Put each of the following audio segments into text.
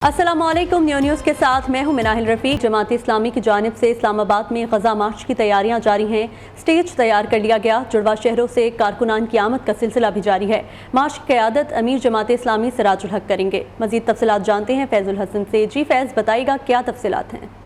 अस्सलामुअलैकुम न्यूज़ के साथ मैं हूं मिनाहिल रफ़ीक। जमात इस्लामी की जानिब से इस्लामाबाद में ग़ज़ा मार्च की तैयारियां जारी हैं। स्टेज तैयार कर लिया गया। जुड़वा शहरों से कारकुनान की आमद का सिलसिला भी जारी है। मार्च की क़यादत अमीर जमात इस्लामी सिराजुल हक करेंगे। मज़ीद तफसीलात जानते हैं फैज़ुल हसन से। जी फैज़, बताइएगा क्या तफसीलात हैं।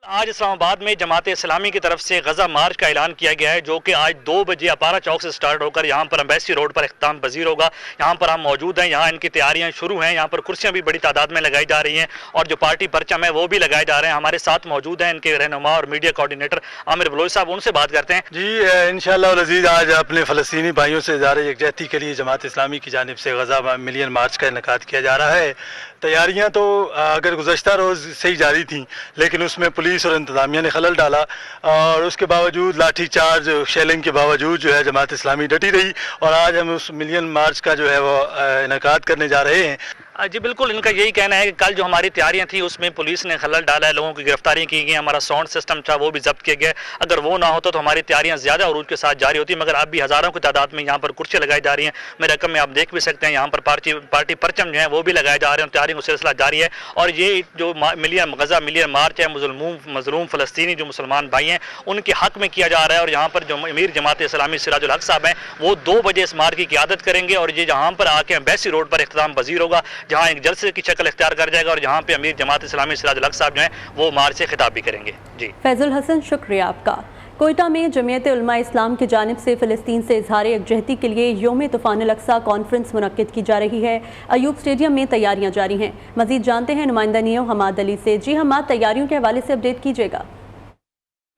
आज इस्लामाबाद में जमात इस्लामी की तरफ से गज़ा मार्च का ऐलान किया गया है, जो कि आज 2 बजे अपारा चौक से स्टार्ट होकर यहाँ पर एम्बेसी रोड पर इख्तिताम पजीर होगा। यहाँ पर हम मौजूद हैं, यहाँ इनकी तैयारियां शुरू हैं। यहाँ पर कुर्सियाँ भी बड़ी तादाद में लगाई जा रही हैं और जो पार्टी परचम है वो भी लगाए जा रहे हैं। हमारे साथ मौजूद हैं इनके रहनुमा और मीडिया कोऑर्डिनेटर आमिर बलोच साहब, उनसे बात करते हैं। जी इंशाअल्लाह अज़ीज़, आज अपने फ़लस्तीनी भाइयों से इज़हार यकजहती के लिए जमात इस्लामी की जानिब से गज़ा मिलियन मार्च का इनेकाद किया जा रहा है। तैयारियां तो अगर गुज़श्ता रोज़ से ही जारी थी, लेकिन उसमें पुलिस और इंतज़ामिया ने खलल डाला और उसके बावजूद लाठी चार्ज शेलिंग के बावजूद जो है जमात इस्लामी डटी रही और आज हम उस मिलियन मार्च का जो है वो इनेकाद करने जा रहे हैं। जी बिल्कुल, इनका यही कहना है कि कल जो हमारी तैयारियां थी उसमें पुलिस ने खलल डाला है, लोगों की गिरफ्तारी की गई, हमारा साउंड सिस्टम था वो भी जब्त किया गया। अगर वो ना होता तो हमारी तैयारियां ज़्यादा अरूज के साथ जारी होती, मगर अब भी हज़ारों की तादाद में यहाँ पर कुर्सियाँ लगाई जा रही हैं। मेरे रकम में आप देख भी सकते हैं, यहाँ पर पार्टी परचम जो है वो भी लगाए जा रहे हैं। तैयारियों का सिलसिला जारी है और ये जो गज़ा मिलियन मार्च है मज़लूम फ़लस्तीनी जो मुसलमान भाई हैं उनके हक़ में किया जा रहा है। और यहाँ पर जो अमीर जमात इस्लामी सिराजुल हक साहब हैं वो 2 बजे इस मार्च की क़यादत करेंगे और ये जहाँ पर आके एम्बेसी रोड पर इख्तिताम पजीर होगा, जहाँ एक जलसे की शक्ल इख्तियार कर जाएगा और जहाँ पे अमीर जमात इस्लामी सिराजुल हक साहब जो हैं वो मार्च से खिताब भी करेंगे। जी फैज़ुल हसन, शुक्रिया आपका। कोयटा में जमीयत उलमा इस्लाम की जानिब से फ़लस्तीन से इज़हार यकजहती के लिए यौम तूफ़ान अल अक़सा कॉन्फ्रेंस मुनक्किद की जा रही है। अयूब स्टेडियम में तैयारियां जारी हैं। मज़ीद जानते हैं नुमाइंदा नियो हमाद अली से। जी हमाद, तैयारियों के हवाले से अपडेट कीजिएगा।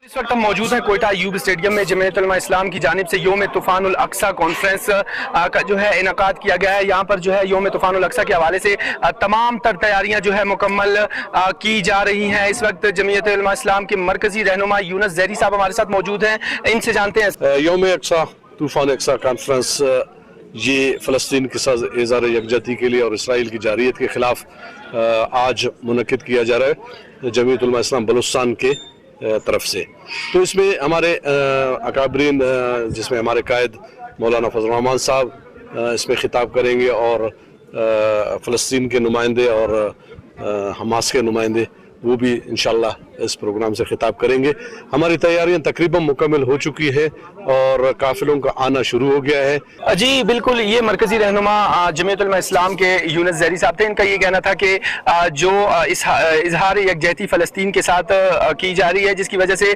इस वक्त हम मौजूद हैं कोयटा अयूब स्टेडियम में। जमीयत उलमा इस्लाम की जानिब से यौम तूफ़ान उल अक़सा कॉन्फ्रेंस का जो है इनकाद किया गया है। यहाँ पर जो है यौम तूफ़ान उल अक़सा के हवाले से तमाम तर तैयारियाँ जो है मुकम्मल की जा रही हैं। इस वक्त जमीयत उलमा इस्लाम के मरकज़ी रहनुमा यूनुस ज़हरी साहब हमारे साथ मौजूद हैं, इनसे जानते हैं। यौम अक़सा तूफ़ान अक़सा कॉन्फ्रेंस ये फ़लस्तीन के साथ इज़हार यकजहती के लिए और इसराइल की जारियत के ख़िलाफ़ आज मुनक्किद किया जा रहा है जमीयत उलमा इस्लाम बलूचिस्तान के तरफ से। तो इसमें हमारे अकाबरीन जिसमें हमारे कायद मौलाना फजल रहमान साहब इसमें ख़िताब करेंगे और फ़लस्तीन के नुमाइंदे और हमास के नुमाइंदे वो भी इंशाअल्लाह इस प्रोग्राम से खिताब करेंगे। हमारी तैयारियां तकरीबन मुकम्मल हो चुकी है और काफिलों का आना शुरू हो गया है। जी बिल्कुल, ये मरकजी रहनुमा जमीयत उलमा इस्लाम के यूनुस ज़हरी साहब थे। इनका ये कहना था कि जो इजहार यकजहती फ़लस्तीन के साथ की जा रही है, जिसकी वजह से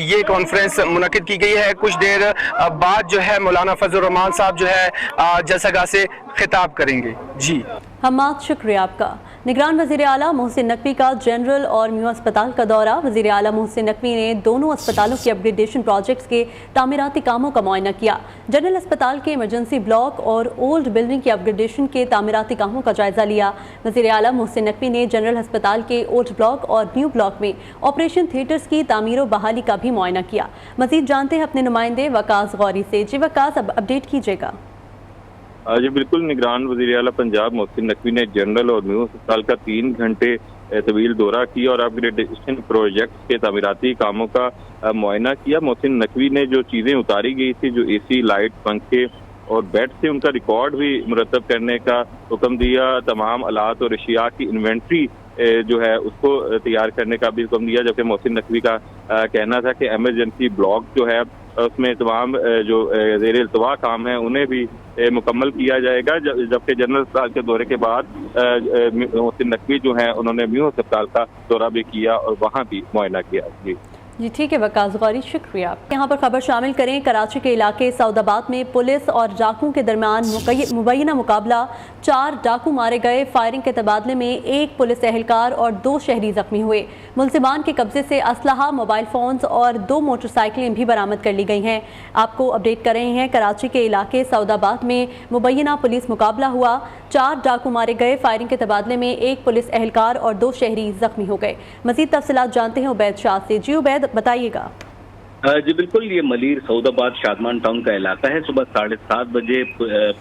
ये कॉन्फ्रेंस मुनक्किद की गई है। कुछ देर बाद जो है मौलाना फजल रहमान साहब जो है जलसागाह से खिताब करेंगे। जी हमाद, शुक्रिया आपका। निगरान वज़ीर आला मोहसिन नकवी का जनरल और म्यू अस्पताल का दौरा। वज़ीर आला मोहसिन नकवी ने दोनों अस्पतालों के अपग्रेडेशन प्रोजेक्ट्स के तामीराती कामों का मुआयना किया। जनरल अस्पताल के इमरजेंसी ब्लॉक और ओल्ड बिल्डिंग के अपग्रेडेशन के तामीराती कामों का जायजा लिया। वज़ीर आला मोहसिन नकवी ने जनरल अस्पताल के ओल्ड ब्लॉक और न्यू ब्लॉक में ऑपरेशन थिएटर्स की तामीर व बहाली का भी मुआयना किया। मज़ीद जानते हैं अपने नुमाइंदे वकास गौरी से। जी वकास, अब अपडेट कीजिएगा। जी बिल्कुल, निगरान वज़ीर आला पंजाब मोहसिन नकवी ने जनरल और म्यू अस्पताल का 3 घंटे तवील दौरा किया और अपग्रेडेशन प्रोजेक्ट के तामीराती कामों का मुआयना किया। मोहसिन नकवी ने जो चीज़ें उतारी गई थी, जो AC, लाइट, पंखे और बेड से, उनका रिकॉर्ड भी मुरतब करने का हुक्म दिया। तमाम आलात और अशिया की इन्वेंट्री जो है उसको तैयार करने का भी हुक्म दिया। जबकि मोहसिन नकवी का कहना था कि एमरजेंसी ब्लॉक जो है उसमें तमाम जो ज़ेर इल्तवा काम है उन्हें भी मुकम्मल किया जाएगा। जबकि जनरल अस्पताल के दौरे के बाद मोहसिन नकवी जो है उन्होंने म्यू अस्पताल का दौरा भी किया और वहाँ भी मुआयना किया। जी ठीक है वकास गौरी, शुक्रिया। यहाँ पर खबर शामिल करें। कराची के इलाके सऊदाबाद में पुलिस और डाकुओं के दरमियान मुबैना मुकाबला। 4 डाकू मारे गए। फायरिंग के तबादले में 1 पुलिस एहलकार और 2 शहरी जख्मी हुए। मुलजिमान के कब्जे से असलहा, मोबाइल फ़ोन्स और 2 मोटरसाइकिलें भी बरामद कर ली गई हैं। आपको अपडेट कर रहे हैं। कराची के इलाके सऊदाबाद में मुबैना पुलिस मुकाबला हुआ। 4 डाकू मारे गए। फायरिंग के तबादले में 1 पुलिस एहलकार और 2 शहरी जख्मी हो गए। मज़ीद तफसीलात जानते हैं उबैद शाह से। जी उबैद, बताइएगा। जी बिल्कुल, ये मलीर सऊदाबाद शादमान टाउन का इलाका है। सुबह 7:30 बजे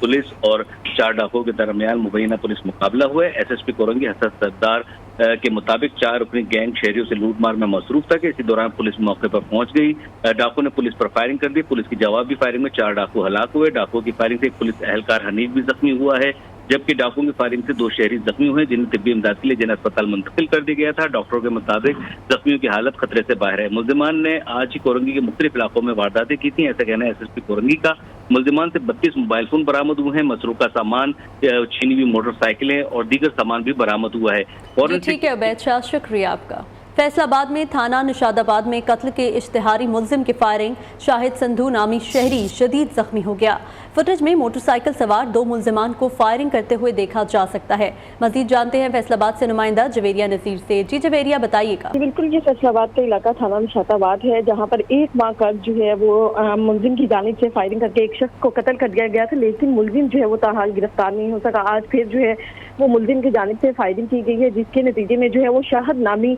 पुलिस और 4 डाकुओं के दरमियान मुबैना पुलिस मुकाबला हुआ है। SSP कोरंगी हसन सरदार के मुताबिक 4 रुकनी गैंग शहरियों से लूटमार में मसरूफ था कि इसी दौरान पुलिस मौके पर पहुंच गई। डाकू ने पुलिस पर फायरिंग कर दी। पुलिस की जवाबी फायरिंग में 4 डाकू हलाक हुए। डाकुओं की फायरिंग से एक पुलिस एहलकार हनीफ भी जख्मी हुआ है। जबकि डाकुओं की फायरिंग से 2 शहरी जख्मी हुए, जिन्हें तिब्बी इमदाद के लिए जिला अस्पताल मुंतकिल कर दिया गया था। डॉक्टरों के मुताबिक जख्मियों की हालत खतरे से बाहर है। मुल्जिमान ने आज ही कोरंगी के मुख्तलिफ इलाकों में वारदातें की थी, ऐसा कहना है SSP कोरंगी का। मुल्जिमान से 32 मोबाइल फोन बरामद हुए हैं, मसरूका सामान, छीनी हुई मोटरसाइकिलें और दीगर सामान भी बरामद हुआ है। ठीक है उबैद शाह, शुक्रिया आपका। फैसलाबाद में थाना निशादाबाद में कत्ल के इश्तिहारी मुल्जिम की फायरिंग, शाहिद संधू नामी शहरी शदीद जख्मी हो गया। फुटेज में मोटरसाइकिल सवार 2 मुल्जिमान को फायरिंग करते हुए देखा जा सकता है। मजीद जानते हैं फैसलाबाद से नुमाइंदा जवेरिया नजीर से। जी जवेरिया, बताइएगा। बिल्कुल, ये फैसलाबाद का इलाका थाना निशादाबाद है, जहाँ पर 1 माह कब जो है वो मुल्जिम की जानिब से फायरिंग करके एक शख्स को कत्ल कर दिया गया था, लेकिन मुल्जिम जो है वो ताहाल गिरफ्तार नहीं हो सका। आज फिर जो है वो मुल्जिम की जानिब से फायरिंग की गई है, जिसके नतीजे में जो है वो शाहिद नामी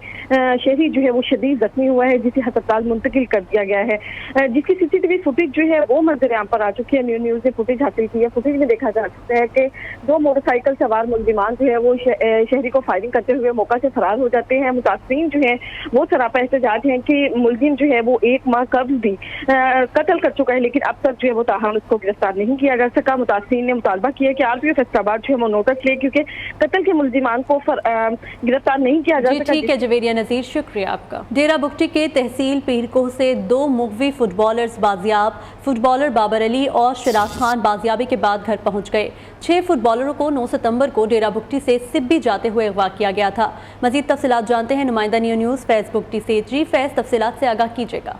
शहरी जो है वो शदीद जख्मी हुआ है, जिसे अस्पताल मुंतकिल कर दिया गया है। जिसकी CCTV फुटेज जो है वो मंजर आम पर आ चुकी है। न्यूज़ ने फुटेज हासिल की है। फुटेज में देखा जा सकता है कि 2 मोटरसाइकिल सवार मुल्जिमान जो है वो शहरी को फायरिंग करते हुए मौका से फरार हो जाते हैं। मुतासरीन जो है वो सरापा एहतजाज है कि मुल्जिम जो है वो 1 माह कब्ल भी कत्ल कर चुका है, लेकिन अब तक जो है वो ताहम उसको गिरफ्तार नहीं किया जा सका। मुतासरीन ने मुतालबा किया कि RPO फैसलाबाद जो है वो नोटिस ले, क्योंकि कत्ल के मुल्जिमान को गिरफ्तार नहीं किया जा सका। ठीक है जवेरिया नजीर, शुक्रिया आपका। डेरा बुगटी के तहसील पीरकोह से 2 मुगवी फुटबॉलर्स बाजियाब। फुटबॉलर बाबर अली और शिराज खान बाजियाबी के बाद घर पहुंच गए। 6 फुटबॉलरों को 9 सितंबर को डेरा बुगटी से सिब्बी जाते हुए अगवा किया गया था। मजीद तफसीलात जानते हैं नुमाइंदा न्यूज़ फैज बुगटी से। जी फैज, तफसीलात से आगाह कीजिएगा।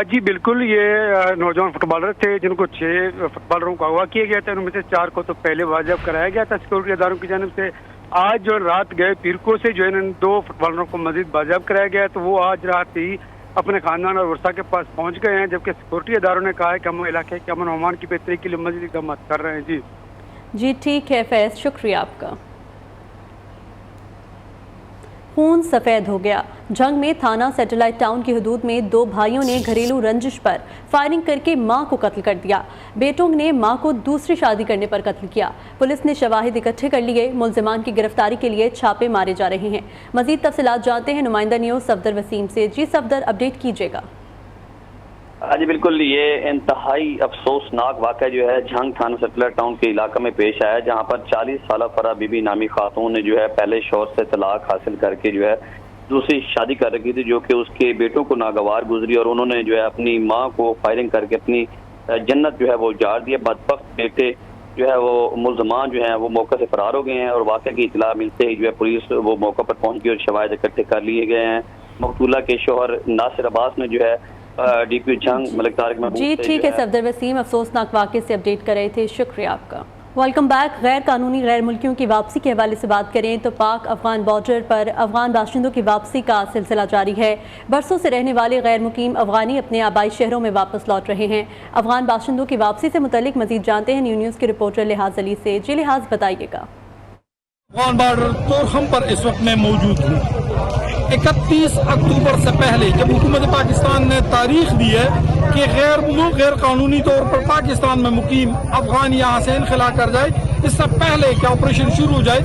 जी बिल्कुल, ये नौजवान फुटबॉलर थे जिनको 6 फुटबॉलरों को अगवा किया गया था। उनमें से 4 को तो पहले वाजिब कराया गया था सिक्योरिटी इदारों की जानिब से। आज जो रात गए पीरको से जो है 2 फुटबॉलरों को मजीद बाजियाब कराया गया, तो वो आज रात ही अपने खानदान और वर्षा के पास पहुंच गए हैं, जबकि सिक्योरिटी इदारों ने कहा है कि हम इलाके के अमन अमान की बेहतरी के लिए मजीद इक़दाम कर रहे हैं। जी ठीक है फैज, शुक्रिया आपका। खून सफ़ेद हो गया। जंग में थाना सैटेलाइट टाउन की हदूद में 2 भाइयों ने घरेलू रंजिश पर फायरिंग करके मां को कत्ल कर दिया। बेटों ने मां को दूसरी शादी करने पर कत्ल किया। पुलिस ने शवाहिद इकट्ठे कर लिए। मुल्जिमान की गिरफ्तारी के लिए छापे मारे जा रहे हैं। मजीद तफसीलात जानते हैं नुमाइंदा न्यूज़ सफदर वसीम से। जी सफदर, अपडेट कीजिएगा। जी बिल्कुल, ये इंतहाई अफसोसनाक वाक़या जो है झंग थाना सैटेलाइट टाउन के इलाके में पेश आया, जहां पर 40 साल फरा बीबी नामी खातून ने जो है पहले शौहर से तलाक हासिल करके जो है दूसरी शादी कर रखी थी, जो कि उसके बेटों को नागवार गुजरी और उन्होंने जो है अपनी माँ को फायरिंग करके अपनी जन्नत जो है वो उजाड़ दिया। बदबख्त बेटे जो है वो मुल्ज़मान जो है वो मौके से फरार हो गए हैं और वाक़े की इतला मिलते ही जो है पुलिस वो मौके पर पहुंच गई और शवाहिद इकट्ठे कर लिए गए हैं। मकतूला के शौहर नासिर अब्बास ने जो है DPO जंग मलिक तारिक महबूब जी ठीक है सफदर वसीम, अफसोसनाक वाक़े से अपडेट कर रहे थे, शुक्रिया आपका। Welcome back. गैर कानूनी गैर मुल्कियों की वापसी के हवाले से बात करें तो पाक अफगान बॉर्डर पर अफगान बाशिंदों की वापसी का सिलसिला जारी है। बरसों से रहने वाले गैर मुकीम अफगानी अपने आबाई शहरों में वापस लौट रहे हैं। अफगान बाशिंदों की वापसी से मुतल्लिक मजीद जानते हैं न्यूज़ के रिपोर्टर लिहाज अली से। जी लिहाज, बताइएगा। अफगान बॉर्डर तोरखम पर इस वक्त मैं मौजूद हूँ। 31 अक्टूबर से पहले जब हुकूमत पाकिस्तान ने तारीख दी है कि गैर कानूनी तौर पर पाकिस्तान में मुकीम अफगान यहाँ से इनखला कर जाए, इससे पहले कि ऑपरेशन शुरू हो जाए,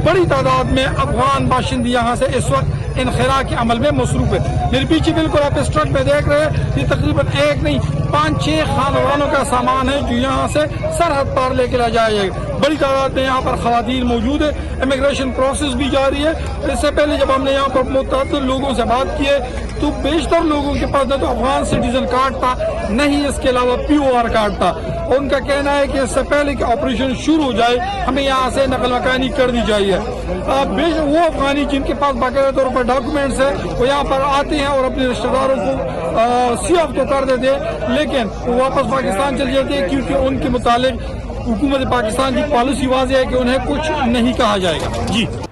बड़ी तादाद में अफगान बाशिंदे यहाँ से इस वक्त इनखला के अमल में मसरूफ है। मेरे पीछे बिल्कुल आप इस ट्रक में देख रहे हैं, ये तकरीबन 1 नहीं 5-6 खानदानों का सामान है जो यहाँ से सरहद पार लेके ला जाएगा। बड़ी तादाद में यहाँ पर खवातीन मौजूद है। इमिग्रेशन प्रोसेस भी जारी है। इससे पहले जब हमने यहाँ पर मुतअद्दिद लोगों से बात की है तो बेशतर लोगों के पास न तो अफगान सिटीजन कार्ड था, न ही इसके अलावा POR कार्ड था। उनका कहना है कि इससे पहले कि ऑपरेशन शुरू हो जाए हमें यहाँ से नकल मकानी कर दी जाए। बेशक वो अफगानी जिनके पास बाकायदा तौर पर डॉक्यूमेंट्स है वो यहाँ पर आते हैं और अपने रिश्तेदारों को सी-ऑफ तो कर देते हैं, लेकिन वो वापस पाकिस्तान चले जाते हैं, क्योंकि उनके मुतालिक हुकूमत पाकिस्तान की पॉलिसी वाज़ेह है कि उन्हें कुछ नहीं कहा जाएगा।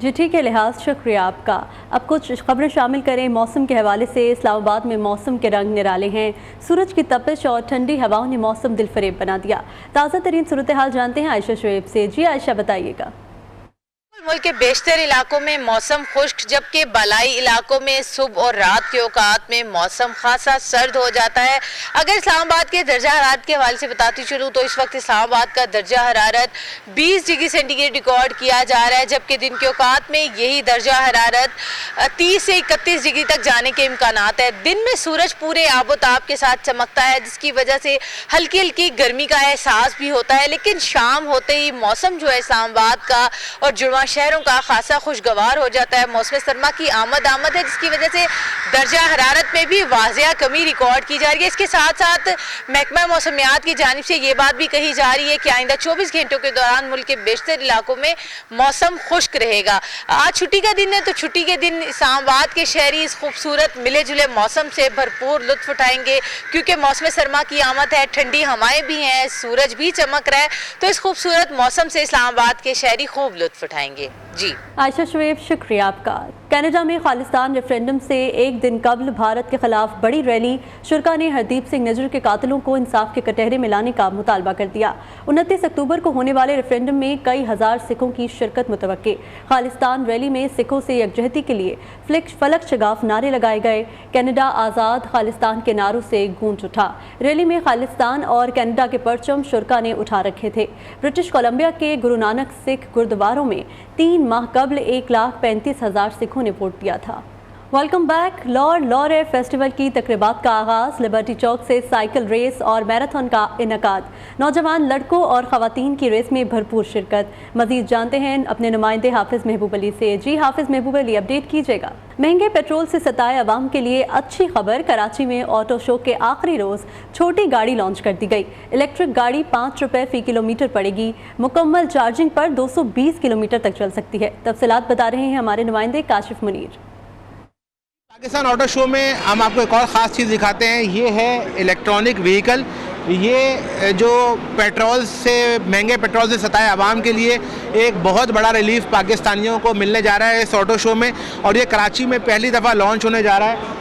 जी ठीक है लिहाज, शुक्रिया आपका। अब कुछ खबरें शामिल करें मौसम के हवाले से। इस्लामाबाद में मौसम के रंग निराले हैं। सूरज की तपिश और ठंडी हवाओं ने मौसम दिलफरेब बना दिया। ताज़ा तरीन सूरत हाल जानते हैं आयशा शुएब से। जी आयशा, बताइएगा। मुल्क के बेशतर इलाकों में मौसम खुश्क, जबकि बालाई इलाकों में सुबह और रात के औकात में मौसम खासा सर्द हो जाता है। अगर इस्लामाबाद के दर्जा हरारत के हवाले से बताती चलूँ तो इस वक्त इस्लामाबाद का दर्जा हरारत 20 डिग्री सेंटीग्रेड रिकॉर्ड किया जा रहा है, जबकि दिन के औकात में यही दर्जा हरारत 30 से 31 डिग्री तक जाने के इम्कानात है। दिन में सूरज पूरे आबोताब के साथ चमकता है, जिसकी वजह से हल्की हल्की गर्मी का एहसास भी होता है, लेकिन शाम होते ही मौसम जो है इस्लामाबाद का और जुड़वा शहरों का खासा खुशगवार हो जाता है। मौसम सरमा की आमद है, जिसकी वजह से दर्जा हरारत में भी वाज़िया कमी रिकॉर्ड की जा रही है। इसके साथ साथ महकमा मौसमियात की जानिब से ये बात भी कही जा रही है कि आइंदा 24 घंटों के दौरान मुल्क के बेशतर इलाकों में मौसम खुश्क रहेगा। आज छुट्टी का दिन है, तो छुट्टी के दिन इस्लामाबाद के शहरी इस खूबसूरत मिले जुले मौसम से भरपूर लुत्फ उठाएंगे, क्योंकि मौसम सरमा की आमद है, ठंडी हवाएं भी हैं, सूरज भी चमक रहा है, तो इस खूबसूरत मौसम से इस्लामाबाद के शहरी खूब लुत्फ उठाएंगे। जी आयशा शुएब, शुक्रिया आपका। कनाडा में खालिस्तान रेफरेंडम से एक दिन कबल भारत के खिलाफ बड़ी रैली, शुरा ने हरदीप सिंह निज्जर के कातिलों को इंसाफ के कटहरे में लाने का मुतालबा कर दिया। 29 अक्टूबर को होने वाले रेफरेंडम में कई हजार सिखों की शिरकत मुतवक्के। खालिस्तान रैली में सिखों से यकजहती के लिए फलक शगाफ नारे लगाए गए। कनाडा आज़ाद खालिस्तान के नारों से गूंज उठा। रैली में खालिस्तान और कनाडा के परचम शुरा ने उठा रखे थे। ब्रिटिश कोलंबिया के गुरु नानक सिख गुरुद्वारों में 3 माह कबल 1,35,000 सिखों ने वोट दिया था। Welcome back. लॉर्ड लॉरे फेस्टिवल की तकरीबात का आगाज़, लिबर्टी चौक से साइकिल रेस और मैराथन का इनकाद। नौजवान लड़कों और ख़वातीन की रेस में भरपूर शिरकत। मज़ीद जानते हैं अपने नुमाइंदे हाफिज़ महबूब अली से। जी हाफिज़ महबूब अली, अपडेट कीजिएगा। महंगे पेट्रोल से सताए अवाम के लिए अच्छी खबर, कराची में ऑटो शो के आखिरी रोज़ छोटी गाड़ी लॉन्च कर दी गई। इलेक्ट्रिक गाड़ी 5 रुपये फ़ी किलोमीटर पड़ेगी। मुकम्मल चार्जिंग पर 220 किलोमीटर तक चल सकती है। तफसीलात बता रहे हैं हमारे नुमाइंदे काशिफ मुनीर। पाकिस्तान ऑटो शो में हम आपको एक और ख़ास चीज़ दिखाते हैं। ये है इलेक्ट्रॉनिक व्हीकल। ये जो पेट्रोल से महंगे पेट्रोल से सताए आवाम के लिए एक बहुत बड़ा रिलीफ पाकिस्तानियों को मिलने जा रहा है इस ऑटो शो में, और ये कराची में पहली दफ़ा लॉन्च होने जा रहा है।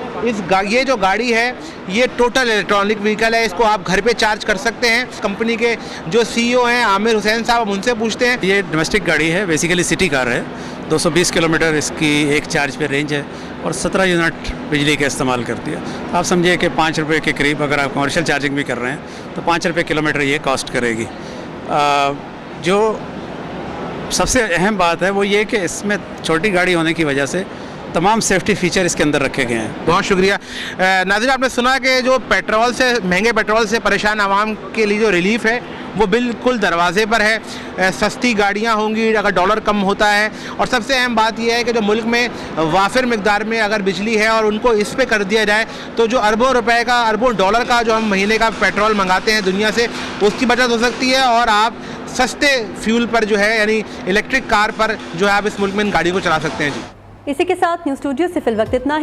ये जो गाड़ी है ये टोटल इलेक्ट्रॉनिक व्हीकल है। इसको आप घर पे चार्ज कर सकते हैं। कंपनी के जो CEO हैं आमिर हुसैन साहब, उनसे पूछते हैं। ये डोमेस्टिक गाड़ी है, बेसिकली सिटी कार है। 220 किलोमीटर इसकी एक चार्ज पे रेंज है और 17 यूनिट बिजली का इस्तेमाल करती है। आप समझिए कि 5 रुपये के करीब अगर आप कमर्शियल चार्जिंग भी कर रहे हैं तो 5 रुपये किलोमीटर ये कॉस्ट करेगी। जो सबसे अहम बात है वो ये कि इसमें छोटी गाड़ी होने की वजह से तमाम सेफ्टी फीचर इसके अंदर रखे गए हैं। बहुत शुक्रिया। नाज़रीन, आपने सुना कि जो पेट्रोल से महंगे पेट्रोल से परेशान आवाम के लिए जो रिलीफ है वो बिल्कुल दरवाजे पर है। सस्ती गाड़ियाँ होंगी अगर डॉलर कम होता है, और सबसे अहम बात यह है कि जो मुल्क में वाफिर मिकदार में अगर बिजली है और उनको इस पे कर दिया जाए तो जो अरबों रुपए का, अरबों डॉलर का जो हम महीने का पेट्रोल मंगाते हैं दुनिया से, उसकी बचत हो सकती है और आप सस्ते फ्यूल पर जो है यानी इलेक्ट्रिक कार पर जो है आप इस मुल्क में इन गाड़ी को चला सकते हैं। जी, इसी के साथ न्यूज़ स्टूडियो से फिल वक्त इतना।